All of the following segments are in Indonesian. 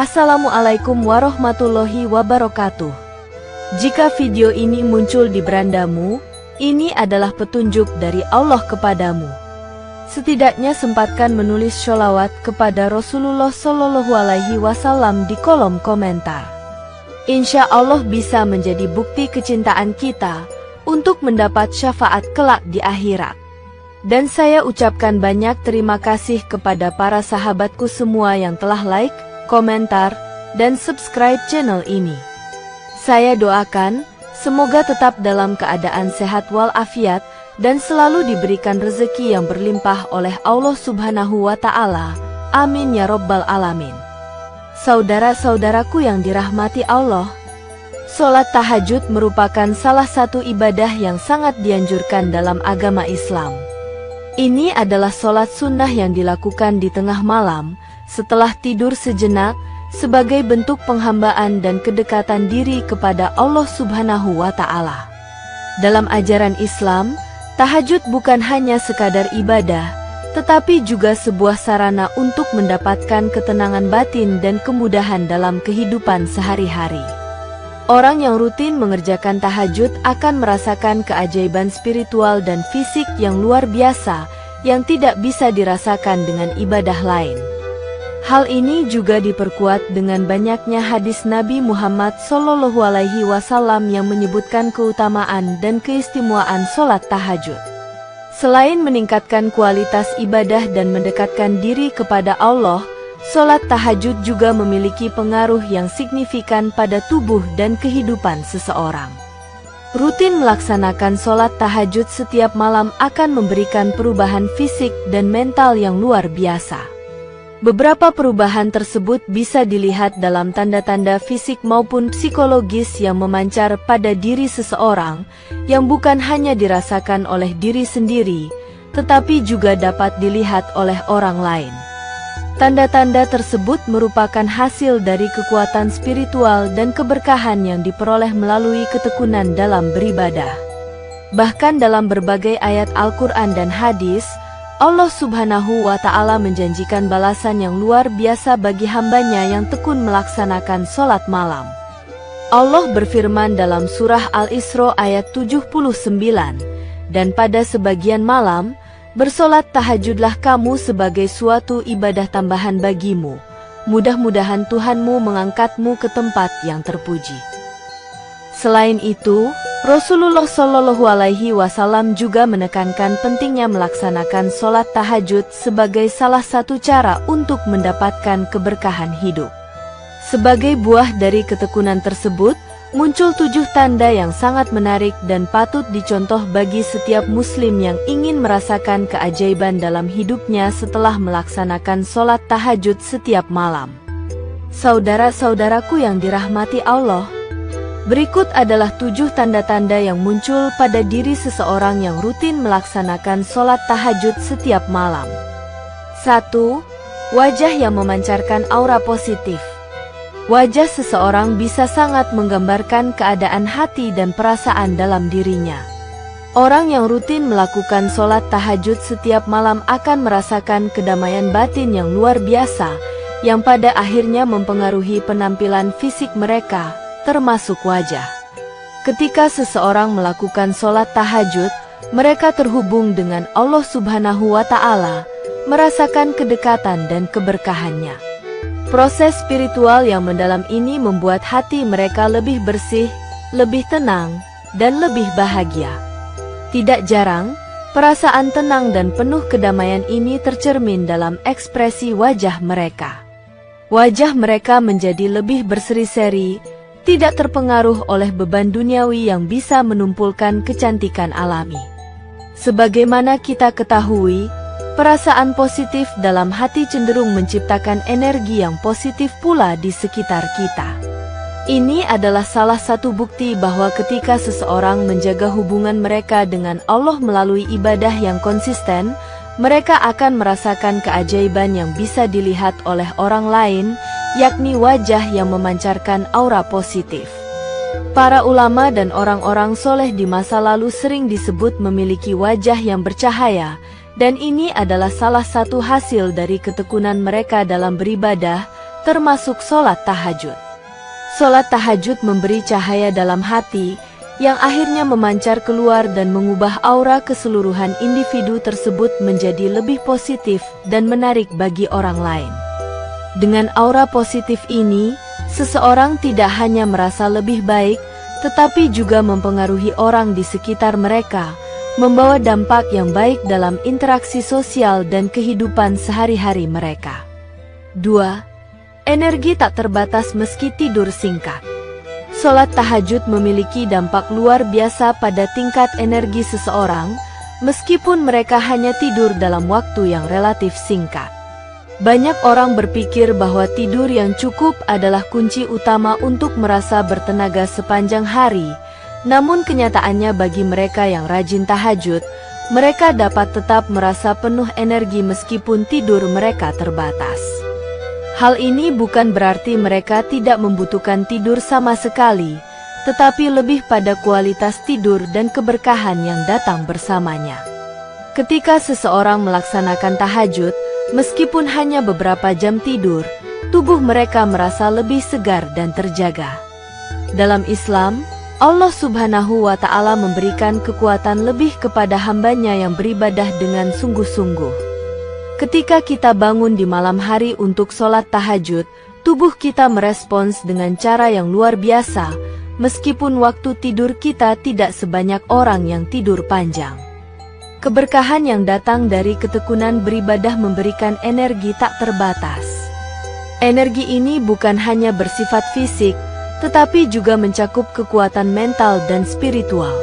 Assalamualaikum warahmatullahi wabarakatuh. Jika video ini muncul di berandamu, ini adalah petunjuk dari Allah kepadamu. Setidaknya sempatkan menulis sholawat kepada Rasulullah Shallallahu Alaihi Wasallam di kolom komentar. Insya Allah bisa menjadi bukti kecintaan kita untuk mendapat syafaat kelak di akhirat. Dan saya ucapkan banyak terima kasih kepada para sahabatku semua yang telah like, komentar, dan subscribe channel ini. Saya doakan, semoga tetap dalam keadaan sehat walafiat dan selalu diberikan rezeki yang berlimpah oleh Allah Subhanahu wa Ta'ala. Amin ya Rabbal Alamin. Saudara-saudaraku yang dirahmati Allah, sholat tahajud merupakan salah satu ibadah yang sangat dianjurkan dalam agama Islam. Ini adalah sholat sunnah yang dilakukan di tengah malam, setelah tidur sejenak, sebagai bentuk penghambaan dan kedekatan diri kepada Allah Subhanahu wa Ta'ala. Dalam ajaran Islam, tahajud bukan hanya sekadar ibadah, tetapi juga sebuah sarana untuk mendapatkan ketenangan batin dan kemudahan dalam kehidupan sehari-hari. Orang yang rutin mengerjakan tahajud akan merasakan keajaiban spiritual dan fisik yang luar biasa yang tidak bisa dirasakan dengan ibadah lain. Hal ini juga diperkuat dengan banyaknya hadis Nabi Muhammad SAW yang menyebutkan keutamaan dan keistimewaan sholat tahajud. Selain meningkatkan kualitas ibadah dan mendekatkan diri kepada Allah, sholat tahajud juga memiliki pengaruh yang signifikan pada tubuh dan kehidupan seseorang. Rutin melaksanakan sholat tahajud setiap malam akan memberikan perubahan fisik dan mental yang luar biasa. Beberapa perubahan tersebut bisa dilihat dalam tanda-tanda fisik maupun psikologis yang memancar pada diri seseorang, yang bukan hanya dirasakan oleh diri sendiri, tetapi juga dapat dilihat oleh orang lain. Tanda-tanda tersebut merupakan hasil dari kekuatan spiritual dan keberkahan yang diperoleh melalui ketekunan dalam beribadah. Bahkan dalam berbagai ayat Al-Quran dan hadis, Allah Subhanahu wa Ta'ala menjanjikan balasan yang luar biasa bagi hambanya yang tekun melaksanakan sholat malam. Allah berfirman dalam surah Al-Isra ayat 79, "Dan pada sebagian malam, bersolat tahajudlah kamu sebagai suatu ibadah tambahan bagimu. Mudah-mudahan Tuhanmu mengangkatmu ke tempat yang terpuji." Selain itu, Rasulullah Shallallahu Alaihi Wasallam juga menekankan pentingnya melaksanakan sholat tahajud sebagai salah satu cara untuk mendapatkan keberkahan hidup. Sebagai buah dari ketekunan tersebut, muncul 7 tanda yang sangat menarik dan patut dicontoh bagi setiap muslim yang ingin merasakan keajaiban dalam hidupnya setelah melaksanakan sholat tahajud setiap malam. Saudara-saudaraku yang dirahmati Allah, berikut adalah 7 tanda-tanda yang muncul pada diri seseorang yang rutin melaksanakan sholat tahajud setiap malam. 1. Wajah yang memancarkan aura positif. Wajah seseorang bisa sangat menggambarkan keadaan hati dan perasaan dalam dirinya. Orang yang rutin melakukan sholat tahajud setiap malam akan merasakan kedamaian batin yang luar biasa, yang pada akhirnya mempengaruhi penampilan fisik mereka, termasuk wajah. Ketika seseorang melakukan sholat tahajud, mereka terhubung dengan Allah Subhanahu wa Ta'ala, merasakan kedekatan dan keberkahannya. Proses spiritual yang mendalam ini membuat hati mereka lebih bersih, lebih tenang, dan lebih bahagia. Tidak jarang, perasaan tenang dan penuh kedamaian ini tercermin dalam ekspresi wajah mereka. Wajah mereka menjadi lebih berseri-seri, tidak terpengaruh oleh beban duniawi yang bisa menumpulkan kecantikan alami. Sebagaimana kita ketahui, perasaan positif dalam hati cenderung menciptakan energi yang positif pula di sekitar kita. Ini adalah salah satu bukti bahwa ketika seseorang menjaga hubungan mereka dengan Allah melalui ibadah yang konsisten, mereka akan merasakan keajaiban yang bisa dilihat oleh orang lain, yakni wajah yang memancarkan aura positif. Para ulama dan orang-orang soleh di masa lalu sering disebut memiliki wajah yang bercahaya, dan ini adalah salah satu hasil dari ketekunan mereka dalam beribadah, termasuk sholat tahajud. Sholat tahajud memberi cahaya dalam hati, yang akhirnya memancar keluar dan mengubah aura keseluruhan individu tersebut menjadi lebih positif dan menarik bagi orang lain. Dengan aura positif ini, seseorang tidak hanya merasa lebih baik, tetapi juga mempengaruhi orang di sekitar mereka, membawa dampak yang baik dalam interaksi sosial dan kehidupan sehari-hari mereka. 2. Energi tak terbatas meski tidur singkat. Sholat tahajud memiliki dampak luar biasa pada tingkat energi seseorang, meskipun mereka hanya tidur dalam waktu yang relatif singkat. Banyak orang berpikir bahwa tidur yang cukup adalah kunci utama untuk merasa bertenaga sepanjang hari, namun kenyataannya bagi mereka yang rajin tahajud, mereka dapat tetap merasa penuh energi meskipun tidur mereka terbatas. Hal ini bukan berarti mereka tidak membutuhkan tidur sama sekali, tetapi lebih pada kualitas tidur dan keberkahan yang datang bersamanya. Ketika seseorang melaksanakan tahajud, meskipun hanya beberapa jam tidur, tubuh mereka merasa lebih segar dan terjaga. Dalam Islam, Allah Subhanahu wa Ta'ala memberikan kekuatan lebih kepada hambanya yang beribadah dengan sungguh-sungguh. Ketika kita bangun di malam hari untuk sholat tahajud, tubuh kita merespons dengan cara yang luar biasa, meskipun waktu tidur kita tidak sebanyak orang yang tidur panjang. Keberkahan yang datang dari ketekunan beribadah memberikan energi tak terbatas. Energi ini bukan hanya bersifat fisik, tetapi juga mencakup kekuatan mental dan spiritual.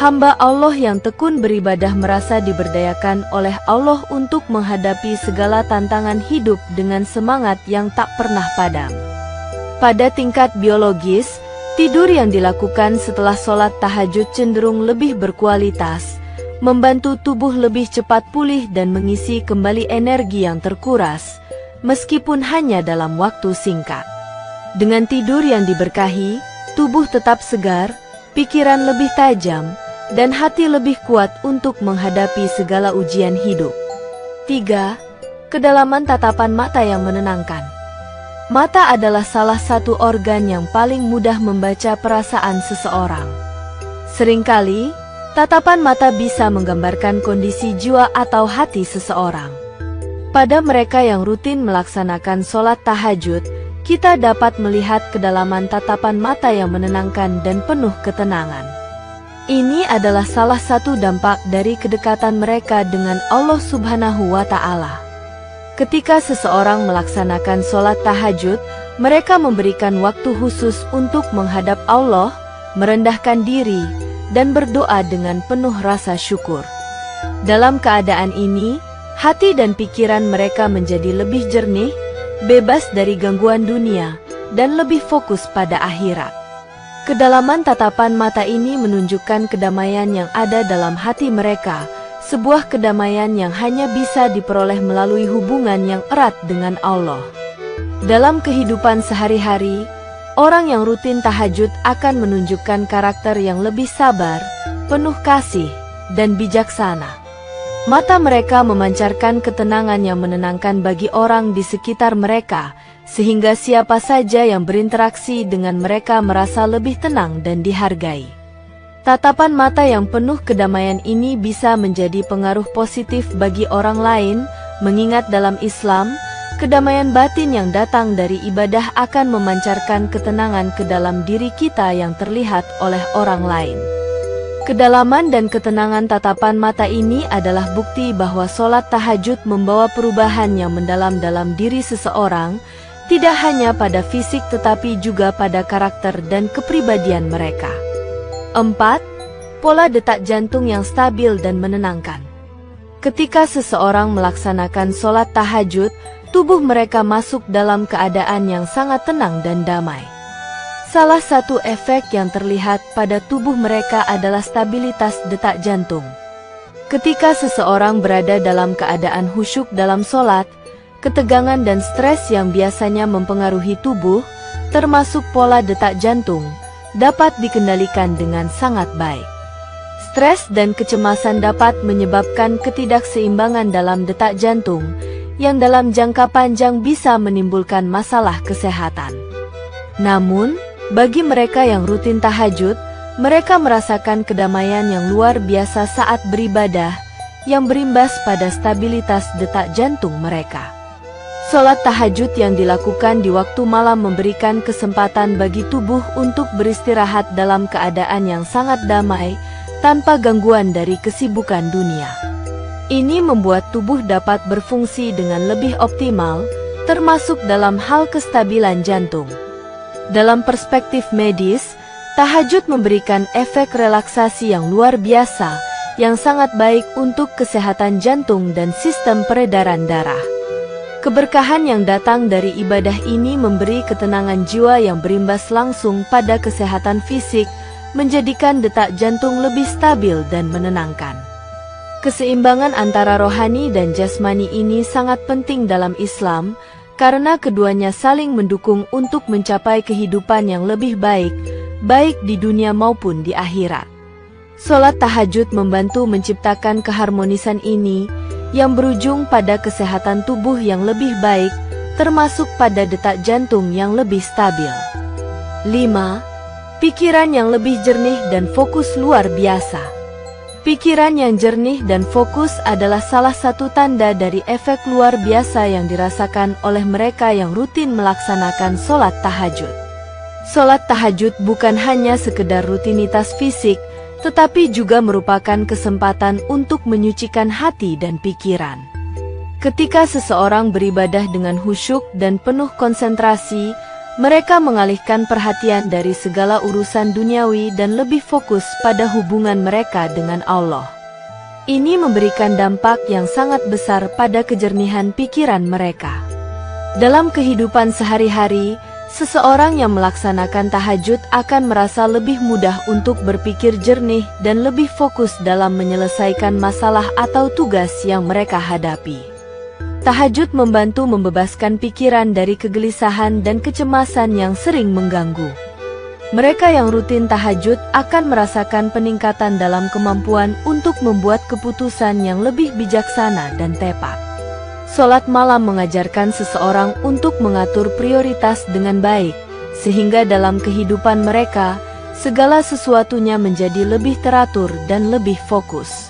Hamba Allah yang tekun beribadah merasa diberdayakan oleh Allah untuk menghadapi segala tantangan hidup dengan semangat yang tak pernah padam. Pada tingkat biologis, tidur yang dilakukan setelah sholat tahajud cenderung lebih berkualitas, membantu tubuh lebih cepat pulih dan mengisi kembali energi yang terkuras, meskipun hanya dalam waktu singkat. Dengan tidur yang diberkahi, tubuh tetap segar, pikiran lebih tajam, dan hati lebih kuat untuk menghadapi segala ujian hidup. 3. Kedalaman tatapan mata yang menenangkan. Mata adalah salah satu organ yang paling mudah membaca perasaan seseorang. Seringkali, tatapan mata bisa menggambarkan kondisi jiwa atau hati seseorang. Pada mereka yang rutin melaksanakan sholat tahajud, kita dapat melihat kedalaman tatapan mata yang menenangkan dan penuh ketenangan. Ini adalah salah satu dampak dari kedekatan mereka dengan Allah Subhanahu wa Ta'ala. Ketika seseorang melaksanakan sholat tahajud, mereka memberikan waktu khusus untuk menghadap Allah, merendahkan diri, dan berdoa dengan penuh rasa syukur. Dalam keadaan ini, hati dan pikiran mereka menjadi lebih jernih, bebas dari gangguan dunia, dan lebih fokus pada akhirat. Kedalaman tatapan mata ini menunjukkan kedamaian yang ada dalam hati mereka, sebuah kedamaian yang hanya bisa diperoleh melalui hubungan yang erat dengan Allah. Dalam kehidupan sehari-hari, orang yang rutin tahajud akan menunjukkan karakter yang lebih sabar, penuh kasih, dan bijaksana. Mata mereka memancarkan ketenangan yang menenangkan bagi orang di sekitar mereka, sehingga siapa saja yang berinteraksi dengan mereka merasa lebih tenang dan dihargai. Tatapan mata yang penuh kedamaian ini bisa menjadi pengaruh positif bagi orang lain, mengingat dalam Islam, kedamaian batin yang datang dari ibadah akan memancarkan ketenangan ke dalam diri kita yang terlihat oleh orang lain. Kedalaman dan ketenangan tatapan mata ini adalah bukti bahwa sholat tahajud membawa perubahan yang mendalam dalam diri seseorang, tidak hanya pada fisik tetapi juga pada karakter dan kepribadian mereka. 4. Pola detak jantung yang stabil dan menenangkan. Ketika seseorang melaksanakan sholat tahajud, tubuh mereka masuk dalam keadaan yang sangat tenang dan damai. Salah satu efek yang terlihat pada tubuh mereka adalah stabilitas detak jantung. Ketika seseorang berada dalam keadaan khusyuk dalam sholat, ketegangan dan stres yang biasanya mempengaruhi tubuh, termasuk pola detak jantung, dapat dikendalikan dengan sangat baik. Stres dan kecemasan dapat menyebabkan ketidakseimbangan dalam detak jantung, yang dalam jangka panjang bisa menimbulkan masalah kesehatan. Namun, bagi mereka yang rutin tahajud, mereka merasakan kedamaian yang luar biasa saat beribadah, yang berimbas pada stabilitas detak jantung mereka. Sholat tahajud yang dilakukan di waktu malam memberikan kesempatan bagi tubuh untuk beristirahat dalam keadaan yang sangat damai, tanpa gangguan dari kesibukan dunia. Ini membuat tubuh dapat berfungsi dengan lebih optimal, termasuk dalam hal kestabilan jantung. Dalam perspektif medis, tahajud memberikan efek relaksasi yang luar biasa, yang sangat baik untuk kesehatan jantung dan sistem peredaran darah. Keberkahan yang datang dari ibadah ini memberi ketenangan jiwa yang berimbas langsung pada kesehatan fisik, menjadikan detak jantung lebih stabil dan menenangkan. Keseimbangan antara rohani dan jasmani ini sangat penting dalam Islam, karena keduanya saling mendukung untuk mencapai kehidupan yang lebih baik, baik di dunia maupun di akhirat. Sholat tahajud membantu menciptakan keharmonisan ini, yang berujung pada kesehatan tubuh yang lebih baik, termasuk pada detak jantung yang lebih stabil. 5. Pikiran yang lebih jernih dan fokus luar biasa. Pikiran yang jernih dan fokus adalah salah satu tanda dari efek luar biasa yang dirasakan oleh mereka yang rutin melaksanakan sholat tahajud. Sholat tahajud bukan hanya sekedar rutinitas fisik, tetapi juga merupakan kesempatan untuk menyucikan hati dan pikiran. Ketika seseorang beribadah dengan khusyuk dan penuh konsentrasi, mereka mengalihkan perhatian dari segala urusan duniawi dan lebih fokus pada hubungan mereka dengan Allah. Ini memberikan dampak yang sangat besar pada kejernihan pikiran mereka. Dalam kehidupan sehari-hari, seseorang yang melaksanakan tahajud akan merasa lebih mudah untuk berpikir jernih dan lebih fokus dalam menyelesaikan masalah atau tugas yang mereka hadapi. Tahajud membantu membebaskan pikiran dari kegelisahan dan kecemasan yang sering mengganggu. Mereka yang rutin tahajud akan merasakan peningkatan dalam kemampuan untuk membuat keputusan yang lebih bijaksana dan tepat. Sholat malam mengajarkan seseorang untuk mengatur prioritas dengan baik, sehingga dalam kehidupan mereka, segala sesuatunya menjadi lebih teratur dan lebih fokus.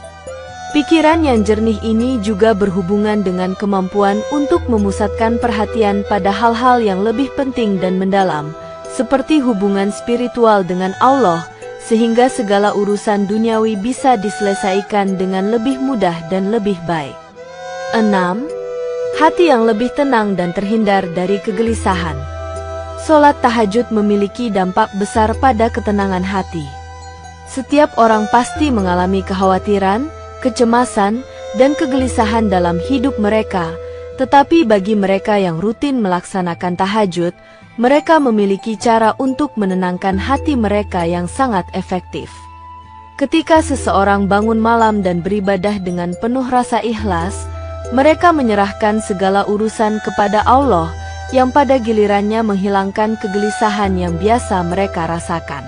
Pikiran yang jernih ini juga berhubungan dengan kemampuan untuk memusatkan perhatian pada hal-hal yang lebih penting dan mendalam, seperti hubungan spiritual dengan Allah, sehingga segala urusan duniawi bisa diselesaikan dengan lebih mudah dan lebih baik. 6. Hati yang lebih tenang dan terhindar dari kegelisahan. Sholat tahajud memiliki dampak besar pada ketenangan hati. Setiap orang pasti mengalami kekhawatiran, kecemasan, dan kegelisahan dalam hidup mereka, tetapi bagi mereka yang rutin melaksanakan tahajud, mereka memiliki cara untuk menenangkan hati mereka yang sangat efektif. Ketika seseorang bangun malam dan beribadah dengan penuh rasa ikhlas, mereka menyerahkan segala urusan kepada Allah, yang pada gilirannya menghilangkan kegelisahan yang biasa mereka rasakan.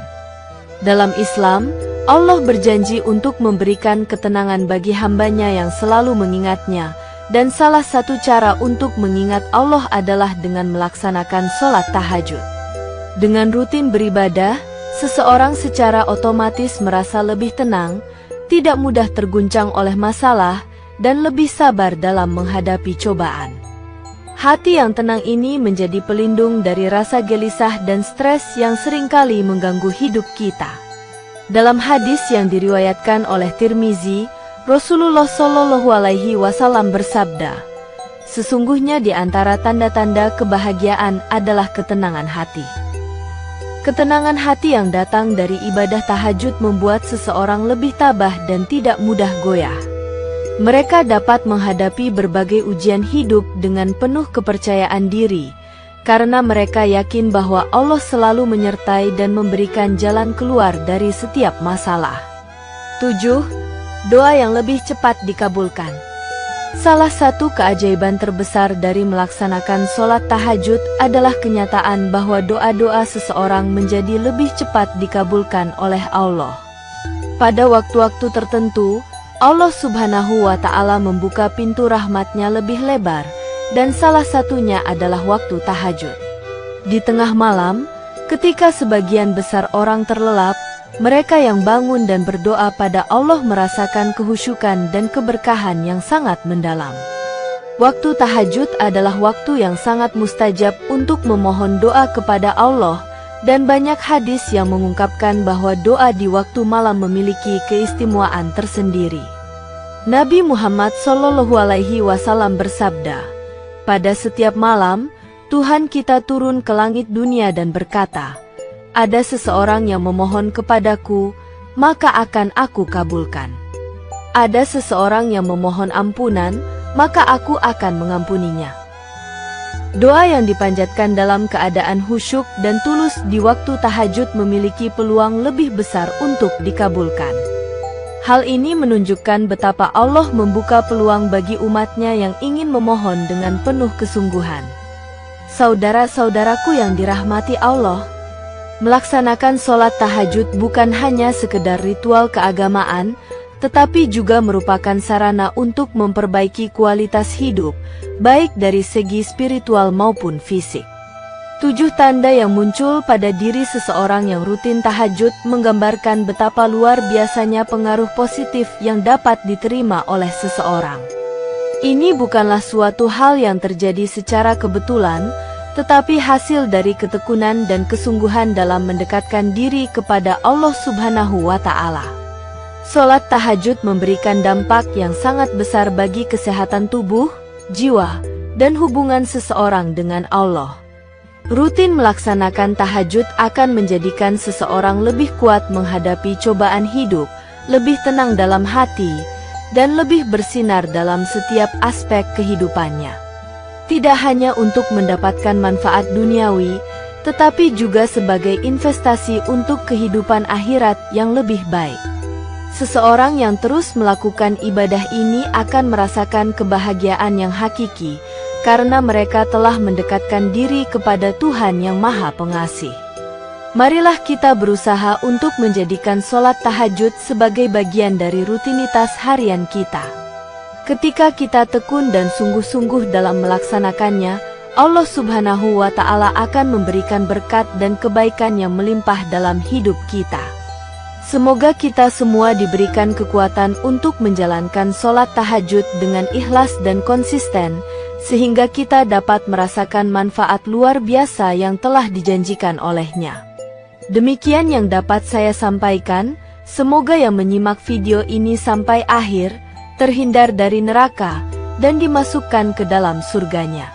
Dalam Islam, Allah berjanji untuk memberikan ketenangan bagi hambanya yang selalu mengingatnya, dan salah satu cara untuk mengingat Allah adalah dengan melaksanakan sholat tahajud. Dengan rutin beribadah, seseorang secara otomatis merasa lebih tenang, tidak mudah terguncang oleh masalah, dan lebih sabar dalam menghadapi cobaan. Hati yang tenang ini menjadi pelindung dari rasa gelisah dan stres yang seringkali mengganggu hidup kita. Dalam hadis yang diriwayatkan oleh Tirmizi, Rasulullah Shallallahu Alaihi Wasallam bersabda, "Sesungguhnya di antara tanda-tanda kebahagiaan adalah ketenangan hati." Ketenangan hati yang datang dari ibadah tahajud membuat seseorang lebih tabah dan tidak mudah goyah. Mereka dapat menghadapi berbagai ujian hidup dengan penuh kepercayaan diri, karena mereka yakin bahwa Allah selalu menyertai dan memberikan jalan keluar dari setiap masalah. 7. Doa yang lebih cepat dikabulkan. Salah satu keajaiban terbesar dari melaksanakan sholat tahajud adalah kenyataan bahwa doa-doa seseorang menjadi lebih cepat dikabulkan oleh Allah. Pada waktu-waktu tertentu, Allah Subhanahu wa Ta'ala membuka pintu rahmat-Nya lebih lebar, dan salah satunya adalah waktu tahajud. Di tengah malam, ketika sebagian besar orang terlelap, mereka yang bangun dan berdoa pada Allah merasakan kehusyukan dan keberkahan yang sangat mendalam. Waktu tahajud adalah waktu yang sangat mustajab untuk memohon doa kepada Allah, dan banyak hadis yang mengungkapkan bahwa doa di waktu malam memiliki keistimewaan tersendiri. Nabi Muhammad SAW bersabda, "Pada setiap malam, Tuhan kita turun ke langit dunia dan berkata, 'Ada seseorang yang memohon kepadaku, maka akan aku kabulkan. Ada seseorang yang memohon ampunan, maka aku akan mengampuninya.'" Doa yang dipanjatkan dalam keadaan khusyuk dan tulus di waktu tahajud memiliki peluang lebih besar untuk dikabulkan. Hal ini menunjukkan betapa Allah membuka peluang bagi umatnya yang ingin memohon dengan penuh kesungguhan. Saudara-saudaraku yang dirahmati Allah, melaksanakan sholat tahajud bukan hanya sekedar ritual keagamaan, tetapi juga merupakan sarana untuk memperbaiki kualitas hidup, baik dari segi spiritual maupun fisik. 7 tanda yang muncul pada diri seseorang yang rutin tahajud menggambarkan betapa luar biasanya pengaruh positif yang dapat diterima oleh seseorang. Ini bukanlah suatu hal yang terjadi secara kebetulan, tetapi hasil dari ketekunan dan kesungguhan dalam mendekatkan diri kepada Allah Subhanahu wa Ta'ala. Sholat tahajud memberikan dampak yang sangat besar bagi kesehatan tubuh, jiwa, dan hubungan seseorang dengan Allah. Rutin melaksanakan tahajud akan menjadikan seseorang lebih kuat menghadapi cobaan hidup, lebih tenang dalam hati, dan lebih bersinar dalam setiap aspek kehidupannya. Tidak hanya untuk mendapatkan manfaat duniawi, tetapi juga sebagai investasi untuk kehidupan akhirat yang lebih baik. Seseorang yang terus melakukan ibadah ini akan merasakan kebahagiaan yang hakiki, karena mereka telah mendekatkan diri kepada Tuhan yang Maha Pengasih. Marilah kita berusaha untuk menjadikan sholat tahajud sebagai bagian dari rutinitas harian kita. Ketika kita tekun dan sungguh-sungguh dalam melaksanakannya, Allah Subhanahu wa Ta'ala akan memberikan berkat dan kebaikan yang melimpah dalam hidup kita. Semoga kita semua diberikan kekuatan untuk menjalankan sholat tahajud dengan ikhlas dan konsisten, sehingga kita dapat merasakan manfaat luar biasa yang telah dijanjikan olehnya. Demikian yang dapat saya sampaikan, semoga yang menyimak video ini sampai akhir, terhindar dari neraka, dan dimasukkan ke dalam surganya.